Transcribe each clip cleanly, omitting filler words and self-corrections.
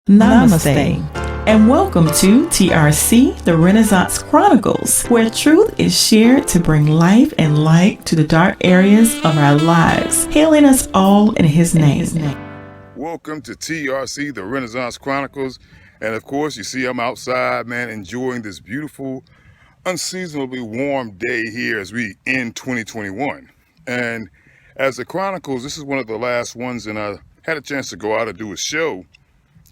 Namaste. And welcome to TRC, the Renaissance Chronicles, where truth is shared to bring life and light to the dark areas of our lives, hailing us all in His name. Welcome to TRC, the Renaissance Chronicles. And of course, you see I'm outside, man, enjoying this beautiful, unseasonably warm day here as we end 2021. And as the Chronicles, this is one of the last ones, and I had a chance to go out and do a show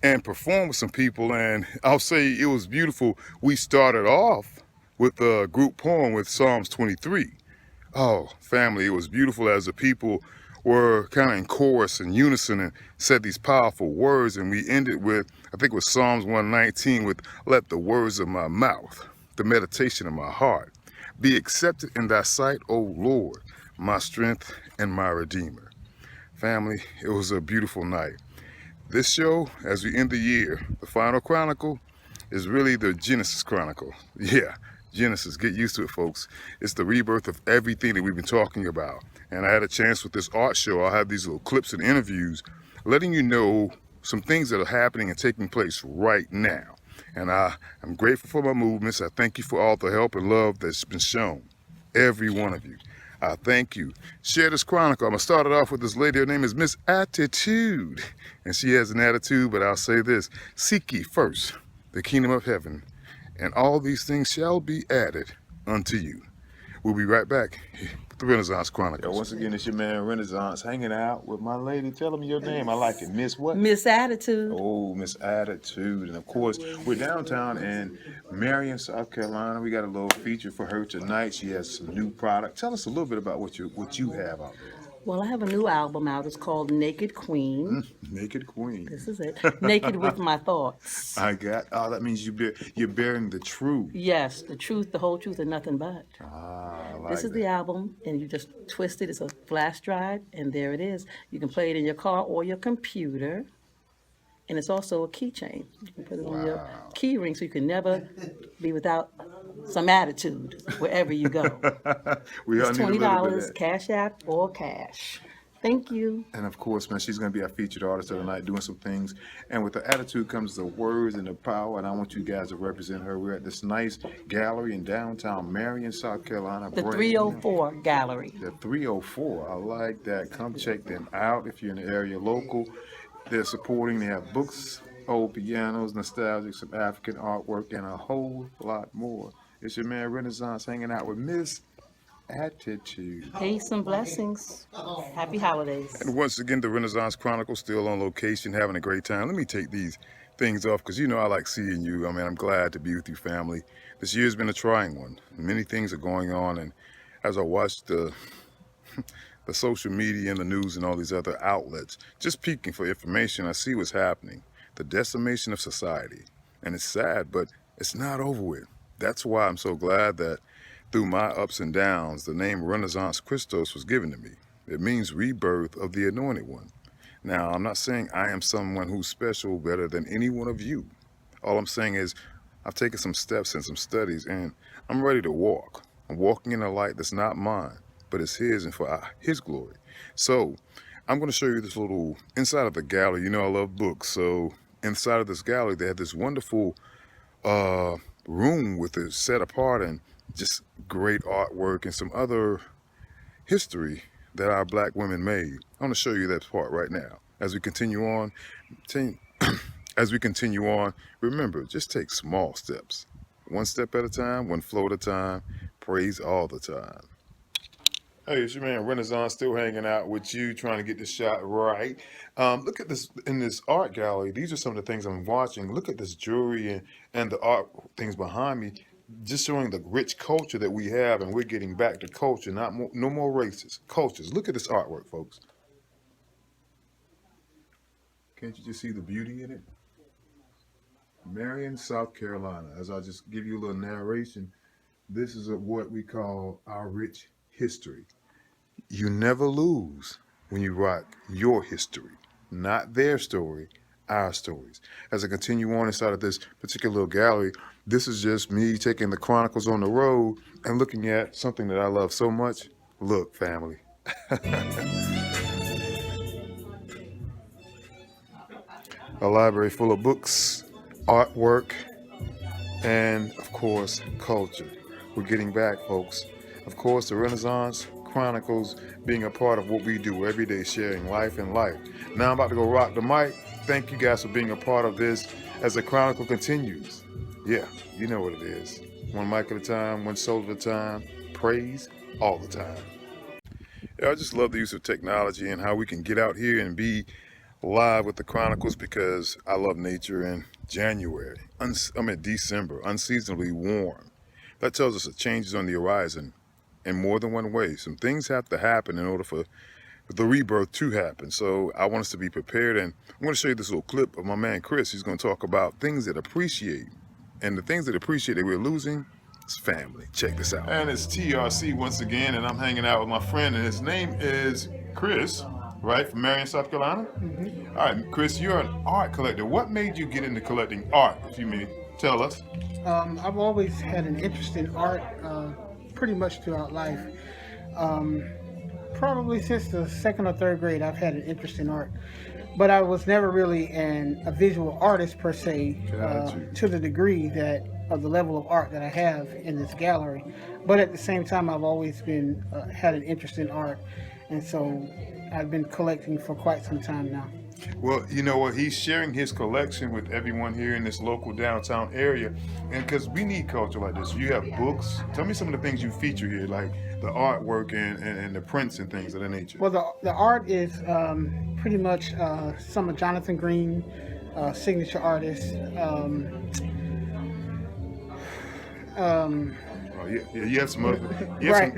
and perform with some people, and I'll say it was beautiful. We started off with a group poem with Psalms 23. Oh, family, it was beautiful as the people were kind of in chorus and unison and said these powerful words, and we ended with, I think it was Psalms 119 with, let the words of my mouth, the meditation of my heart, be accepted in thy sight, O Lord, my strength and my redeemer. Family, it was a beautiful night. This show, as we end the year, the final chronicle, is really the Genesis Chronicle. Yeah, Genesis, get used to it, folks. It's the rebirth of everything that we've been talking about. And I had a chance with this art show. I'll have these little clips and interviews letting you know some things that are happening and taking place right now. And I'm grateful for my movements. I thank you for all the help and love that's been shown, every one of you. I thank you. Share this chronicle. I'm going to start it off with this lady. Her name is Miss Attitude. And she has an attitude, but I'll say this. Seek ye first the kingdom of heaven, and all these things shall be added unto you. We'll be right back with the Renaissance Chronicles. Once again, it's your man Renaissance hanging out with my lady. Tell me your name. I like it. Miss what? Miss Attitude. Oh, Miss Attitude. And of course, we're downtown in Marion, South Carolina. We got a little feature for her tonight. She has some new product. Tell us a little bit about what you have out there. Well, I have a new album out. It's called Naked Queen. Naked Queen. This is it. Naked with my thoughts. I got. Oh, that means you're bearing the truth. Yes, the truth, the whole truth, and nothing but. I like This is that. the album, and you just twist it. It's a flash drive, and there it is. You can play it in your car or your computer. And it's also a keychain. You can put it on your key ring so you can never be without some attitude wherever you go. We all It's need a little bit of $20, that. Cash App or cash. Thank you. And of course, man, she's going to be our featured artist of the night doing some things. And with the attitude comes the words and the power. And I want you guys to represent her. We're at this nice gallery in downtown Marion, South Carolina. The Brand 304 Gallery. The 304. I like that. Come check them out if you're in the area local. They're supporting. They have books, old pianos, nostalgic, some African artwork, and a whole lot more. It's your man Renaissance hanging out with Miss Attitude. Peace and blessings. Happy holidays. And once again, the Renaissance Chronicles still on location, having a great time. Let me take these things off because you know I like seeing you. I mean, I'm glad to be with you, family. This year's been a trying one. Many things are going on, and as I watch the social media and the news and all these other outlets, just peeking for information, I see what's happening. The decimation of society. And it's sad, but it's not over with. That's why I'm so glad that through my ups and downs, the name Renaissance Christos was given to me. It means rebirth of the Anointed One. Now, I'm not saying I am someone who's special better than any one of you. All I'm saying is I've taken some steps and some studies, and I'm ready to walk. I'm walking in a light that's not mine, but it's His and for His glory. So I'm going to show you this little inside of the gallery. You know I love books, so inside of this gallery they have this wonderful room with it set apart and just great artwork and some other history that our black women made. I want to show you that part right now. As we continue on, remember, just take small steps. One step at a time, one flow at a time. Praise all the time. Hey, it's your man Renaissance still hanging out with you, trying to get this shot right. Look at this in this art gallery. These are some of the things I'm watching. Look at this jewelry and the art things behind me, just showing the rich culture that we have, and we're getting back to culture, no more races, cultures. Look at this artwork, folks. Can't you just see the beauty in it? Marion, South Carolina. As I just give you a little narration, this is what we call our rich history. You never lose when you rock your history, not their story, our stories. As I continue on inside of this particular little gallery, this is just me taking the chronicles on the road and looking at something that I love so much. Look, family. A library full of books, artwork, and of course, culture. We're getting back, folks. Of course, the Renaissance Chronicles being a part of what we do every day, sharing life and life. Now I'm about to go rock the mic. Thank you guys for being a part of this as the Chronicle continues. Yeah, you know what it is. One mic at a time, one soul at a time. Praise all the time. Yeah, I just love the use of technology and how we can get out here and be live with the Chronicles because I love nature. In January, December, unseasonably warm. That tells us that change is on the horizon in more than one way. Some things have to happen in order for the rebirth to happen. So I want us to be prepared, and I'm going to show you this little clip of my man Chris. He's going to talk about things that appreciate, and the things that appreciate that we're losing is family. Check this out. And it's TRC once again, and I'm hanging out with my friend, and his name is Chris, right, from Marion, South Carolina? Mm-hmm. All right, Chris, you're an art collector. What made you get into collecting art, if you may tell us? I've always had an interest in art pretty much throughout life. Probably since the second or third grade, I've had an interest in art. But I was never really a visual artist per se, to the degree that of the level of art that I have in this gallery. But at the same time, I've always been had an interest in art, and so I've been collecting for quite some time now. Well, you know what? He's sharing his collection with everyone here in this local downtown area, and because we need culture like this. You have books. Tell me some of the things you feature here, like the artwork and the prints and things of that nature. Well, the art is pretty much some of Jonathan Green, signature artists. You have some other, Right.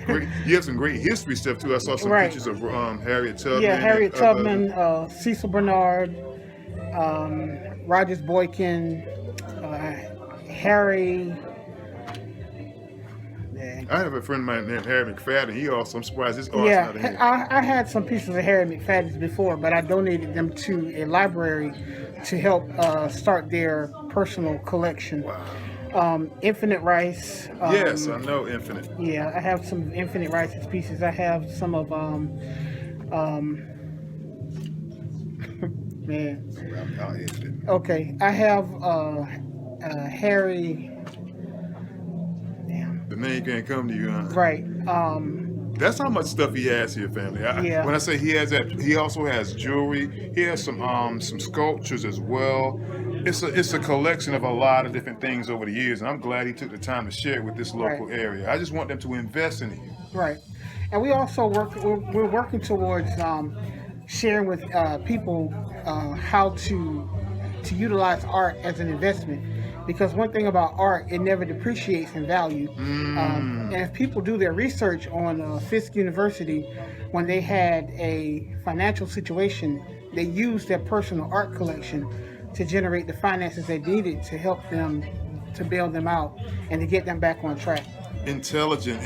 you have some great history stuff too. I saw some Right. pictures of Harriet Tubman. Yeah, Harriet Tubman, Cecil Bernard, Rogers Boykin, Harry. I have a friend of mine named Harry McFadden. He also, I'm surprised his art's not in here. I had some pieces of Harry McFadden's before, but I donated them to a library to help start their personal collection. Wow. Infinite Rice. Yes, I know Infinite. Yeah, I have some Infinite Rice's pieces. I have some of man. I'll edit it. Okay, I have Harry. The name can't come to you, huh? Right. That's how much stuff he has here, family. Yeah. When I say he has that, he also has jewelry. He has some sculptures as well. It's a collection of a lot of different things over the years, and I'm glad he took the time to share it with this local area. I just want them to invest in you. Right. And we also we're working towards sharing with people how to utilize art as an investment. Because one thing about art, it never depreciates in value. And if people do their research on Fisk University, when they had a financial situation, they used their personal art collection to generate the finances they needed to help them to bail them out and to get them back on track. Intelligent.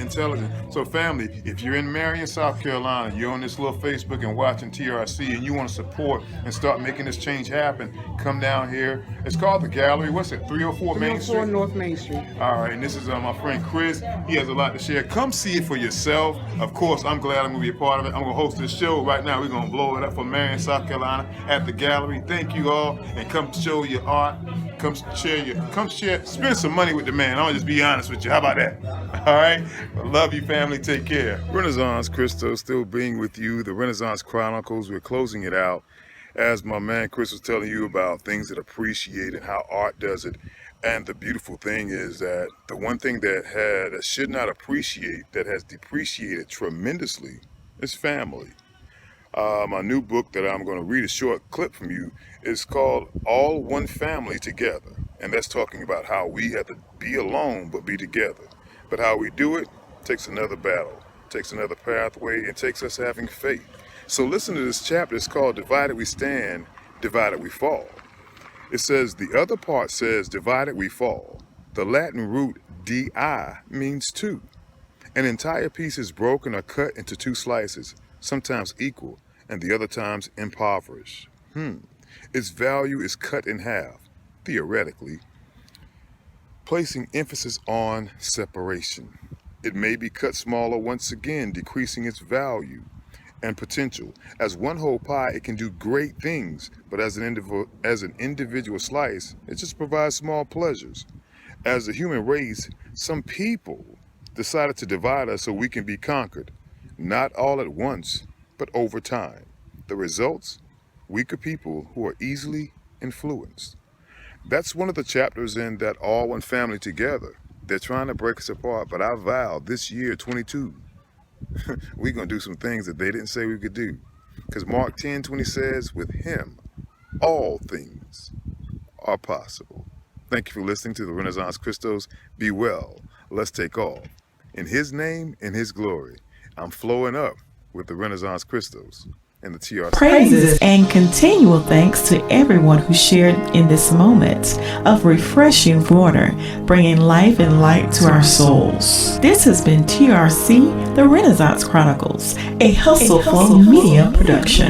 So family, if you're in Marion, South Carolina, you're on this little Facebook and watching TRC and you want to support and start making this change happen, come down here. It's called the Gallery. What's it, 304 Main Street? 304 North Main Street. All right, and this is my friend Chris. He has a lot to share. Come see it for yourself. Of course, I'm glad I'm going to be a part of it. I'm going to host this show right now. We're going to blow it up for Marion, South Carolina at the Gallery. Thank you all, and come show your art. Come share, spend some money with the man. I'll just be honest with you. How about that? All right? I love you, family. Take care. Renaissance Christo still being with you. The Renaissance Chronicles. We're closing it out. As my man Chris was telling you about things that appreciate and how art does it. And the beautiful thing is that the one thing that should not appreciate, that has depreciated tremendously, is family. My new book that I'm going to read a short clip from you is called All One Family Together. And that's talking about how we have to be alone but be together. But how we do it takes another battle, takes another pathway, and takes us having faith. So listen to this chapter. It's called Divided We Stand, Divided We Fall. It says, the other part says, divided we fall. The Latin root di means two. An entire piece is broken or cut into two slices, sometimes equal, and the other times impoverished. Its value is cut in half, theoretically, placing emphasis on separation. It may be cut smaller once again, decreasing its value. and potential. As one whole pie, it can do great things, but as an individual slice, it just provides small pleasures. As a human race, some people decided to divide us so we can be conquered, not all at once, but over time. The results? Weaker people who are easily influenced. That's one of the chapters in that All One Family Together. They're trying to break us apart, but I vow this year, 22, we're going to do some things that they didn't say we could do. Because Mark 10:20 says, with him, all things are possible. Thank you for listening to the Renaissance Crystals. Be well. Let's take off. In his name, in his glory, I'm flowing up with the Renaissance Crystals and the TRC. Praises and continual thanks to everyone who shared in this moment of refreshing water, bringing life and light to our souls. This has been TRC, the Renaissance Chronicles, a Hustle Flow Media production.